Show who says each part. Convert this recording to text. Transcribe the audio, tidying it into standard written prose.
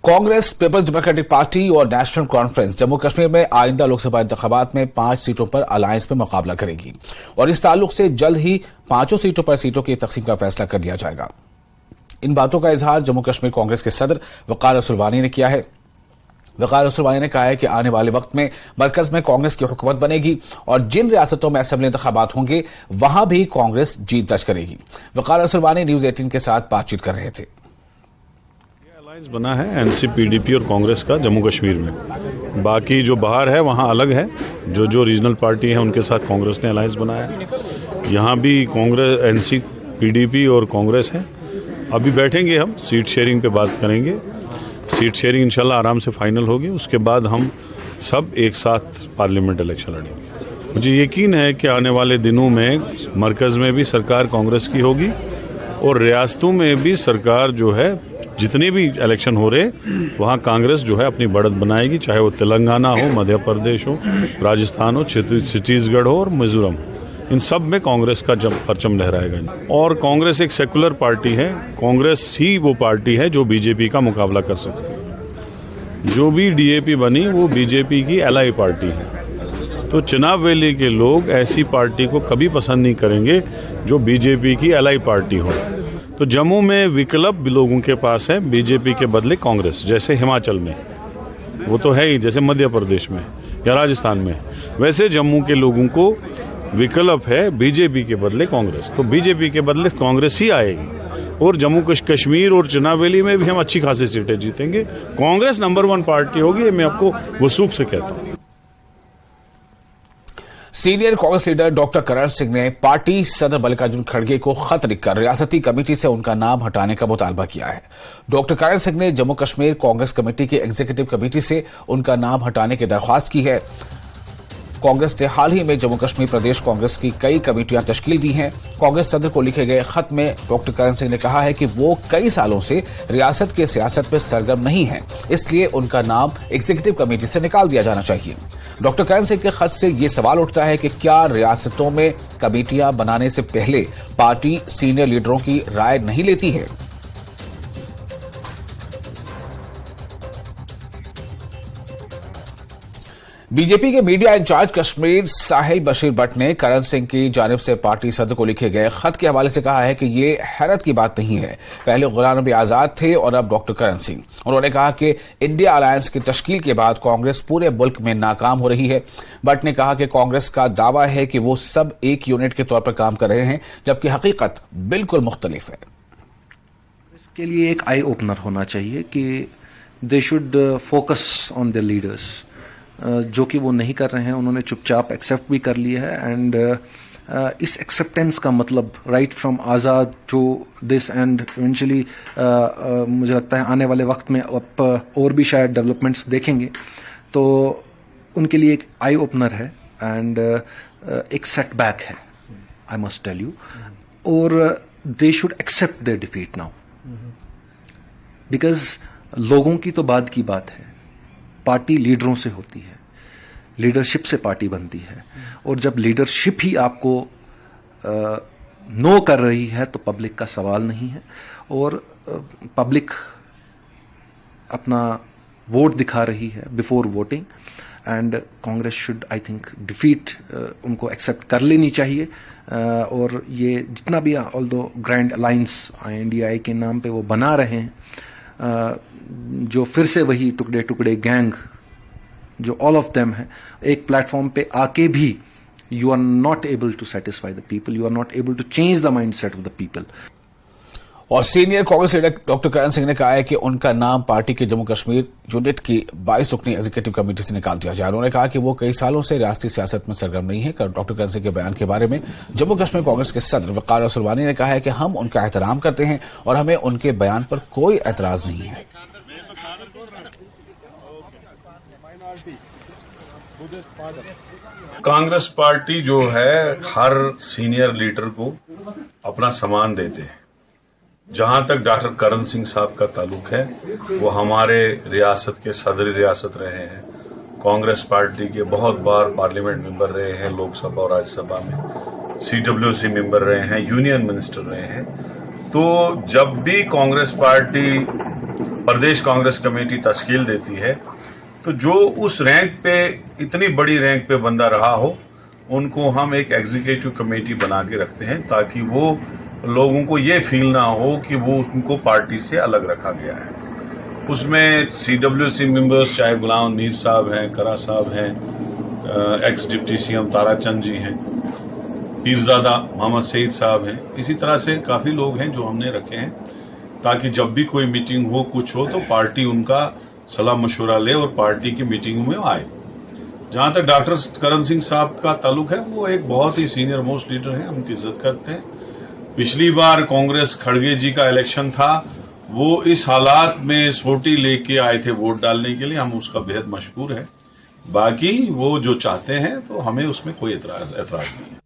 Speaker 1: Congress, peoples democratic party और national conference Jammu Kashmir में आइंदा लोकसभा इंतखाबात में 5 सीटों पर अलायंस में मुकाबला करेगी और इस ताल्लुक से जल्द ही 5 सीटों पर सीटों की तकसीम का फैसला कर लिया जाएगा। इन बातों का इजहार जम्मू कश्मीर कांग्रेस के सदर वकार असुलवानी ने किया है। वकार असुलवानी ने कहा है कि आने वाले वक्त में मरकज में कांग्रेस की हुकूमत बनेगी और जिन रियासतों में असेंबली इंतखाबात होंगे वहां भी कांग्रेस जीत दर्ज करेगी। वकार असुलवानी न्यूज 18 के साथ बातचीत कर रहे थे।
Speaker 2: अलायंस बना है एनसी, पीडीपी और कांग्रेस का जम्मू कश्मीर में। बाकी जो बाहर है वहाँ अलग है, जो रीजनल पार्टी है उनके साथ कांग्रेस ने अलायंस बनाया है। यहाँ भी कांग्रेस, एनसी, पीडीपी और कांग्रेस है। अभी बैठेंगे हम, सीट शेयरिंग पे बात करेंगे। सीट शेयरिंग इंशाल्लाह आराम से फाइनल होगी, उसके बाद हम सब एक साथ पार्लियामेंट इलेक्शन लड़ेंगे। मुझे यकीन है कि आने वाले दिनों में मरकज़ में भी सरकार कांग्रेस की होगी और रियासतों में भी सरकार जो है, जितने भी इलेक्शन हो रहे वहाँ कांग्रेस जो है अपनी बढ़त बनाएगी, चाहे वो तेलंगाना हो, मध्य प्रदेश हो, राजस्थान हो, छत्तीसगढ़ हो और मिजोरम हो। इन सब में कांग्रेस का परचम लहराएगा। और कांग्रेस एक सेकुलर पार्टी है। कांग्रेस ही वो पार्टी है जो बीजेपी का मुकाबला कर सकती है। जो भी डीएपी बनी वो बीजेपी की एलाई पार्टी है। तो चुनाव वैली के लोग ऐसी पार्टी को कभी पसंद नहीं करेंगे जो बीजेपी की एलाई पार्टी हो। तो जम्मू में विकल्प लोगों के पास है, बीजेपी के बदले कांग्रेस। जैसे हिमाचल में वो तो है ही, जैसे मध्य प्रदेश में या राजस्थान में, वैसे जम्मू के लोगों को विकल्प है बीजेपी के बदले कांग्रेस। तो बीजेपी के बदले कांग्रेस ही आएगी और जम्मू कश्मीर और चुनाव वैली में भी हम अच्छी खासी सीटें जीतेंगे। कांग्रेस नंबर 1 पार्टी होगी, मैं आपको वसूख से कहता हूँ।
Speaker 1: Senior Congress leader doctor Karan Singh ने पार्टी सदर मल्लिकार्जुन खड़गे को खत लिखकर रियासती कमेटी से उनका नाम हटाने का मुतालबा किया है। डॉक्टर करण सिंह ने जम्मू कश्मीर कांग्रेस कमेटी की एग्जीक्यूटिव कमेटी से उनका नाम हटाने की दरख्वास्त की है। कांग्रेस ने हाल ही में जम्मू कश्मीर प्रदेश कांग्रेस की कई कमेटियां तश्कील दी हैं। कांग्रेस सदर को लिखे गए खत में डॉक्टर करण सिंह ने कहा है कि वो कई सालों से रियासत के सियासत में सरगर्म नहीं है, इसलिए उनका नाम एग्जीक्यूटिव कमेटी से निकाल दिया जाना चाहिए। डॉक्टर करण सिंह के खत से ये सवाल उठता है कि क्या रियासतों में कमेटियां बनाने से पहले पार्टी सीनियर लीडरों की राय नहीं लेती है। बीजेपी के मीडिया इंचार्ज कश्मीर साहिल बशीर भट्ट ने करण सिंह की जानिब से पार्टी सदर को लिखे गए खत के हवाले से कहा है कि ये हैरत की बात नहीं है। पहले गुलाम नबी आजाद थे और अब डॉक्टर करण सिंह। उन्होंने कहा कि इंडिया अलायंस की तश्कील के बाद कांग्रेस पूरे मुल्क में नाकाम हो रही है। भट्ट ने कहा कि कांग्रेस का दावा है कि वो सब एक यूनिट के तौर पर काम कर रहे हैं, जबकि हकीकत बिल्कुल मुख्तलिफ है।
Speaker 3: इसके लिए एक आई ओपनर होना चाहिए कि they should focus on the leaders, जो कि वो नहीं कर रहे हैं। उन्होंने चुपचाप एक्सेप्ट भी कर लिया है एंड इस एक्सेप्टेंस का मतलब right from Azad to this and eventually मुझे लगता है आने वाले वक्त में और भी शायद डेवलपमेंट्स देखेंगे, तो उनके लिए एक आई ओपनर है एंड एक सेटबैक है, आई मस्ट टेल यू। और they should accept their defeat now, because लोगों की तो बाद की बात है, पार्टी लीडरों से होती है, लीडरशिप से पार्टी बनती है। और जब लीडरशिप ही आपको नो कर रही है तो पब्लिक का सवाल नहीं है। और पब्लिक अपना वोट दिखा रही है before voting and Congress should, I think, defeat उनको एक्सेप्ट कर लेनी चाहिए। और ये जितना भी ऑल्दो ग्रैंड अलायंस INDI के नाम पे वो बना रहे हैं, जो फिर से वही टुकड़े टुकड़े गैंग जो ऑल ऑफ देम है, एक प्लेटफॉर्म पे आके भी you are not able to satisfy the people, you are not able to change the mindset of the people.
Speaker 1: और senior Congress leader doctor Karan Singh ने कहा है कि उनका नाम पार्टी के जम्मू कश्मीर यूनिट की 22 रुकनी एग्जीक्यूटिव कमेटी से निकाल दिया जाए। उन्होंने कहा कि वो कई सालों से रियासती सियासत में सरगर्म नहीं है। डॉक्टर करण सिंह के बयान के बारे में जम्मू कश्मीर कांग्रेस के सदर वकार असुलवानी ने कहा है कि हम उनका एहतराम करते हैं और हमें उनके बयान पर कोई एतराज नहीं है।
Speaker 2: कांग्रेस पार्टी जो है हर सीनियर लीडर को अपना सम्मान देते हैं। जहां तक डॉक्टर करण सिंह साहब का ताल्लुक है, वो हमारे रियासत के सदर रियासत रहे हैं, कांग्रेस पार्टी के बहुत बार पार्लियामेंट मेंबर रहे हैं, लोकसभा और राज्यसभा में CWC मेंबर रहे हैं, यूनियन मिनिस्टर रहे हैं। तो जब भी कांग्रेस पार्टी प्रदेश कांग्रेस कमेटी तश्कील देती है, तो जो उस रैंक पे, इतनी बड़ी रैंक पे बंदा रहा हो, उनको हम एक एग्जीक्यूटिव कमेटी बना के रखते हैं ताकि वो लोगों को ये फील ना हो कि वो उनको पार्टी से अलग रखा गया है। उसमें CWC मेंबर्स चाहे गुलाम मीर साहब हैं, करा साहब हैं, एक्स डिप्टी CM ताराचंद जी हैं, पीरजादा मोहम्मद सईद साहब हैं, इसी तरह से काफ़ी लोग हैं जो हमने रखे हैं ताकि जब भी कोई मीटिंग हो, कुछ हो, तो पार्टी उनका सलाह मशवरा ले और पार्टी की मीटिंग में आए। जहां तक डॉक्टर करण सिंह साहब का ताल्लुक है, वो एक बहुत ही सीनियर मोस्ट लीडर हैं, उनकी इज्जत करते हैं। पिछली बार कांग्रेस खड़गे जी का इलेक्शन था, वो इस हालात में सोटी लेके आए थे वोट डालने के लिए, हम उसका बेहद मशहूर है। बाकी वो जो चाहते हैं तो हमें उसमें कोई एतराज नहीं है।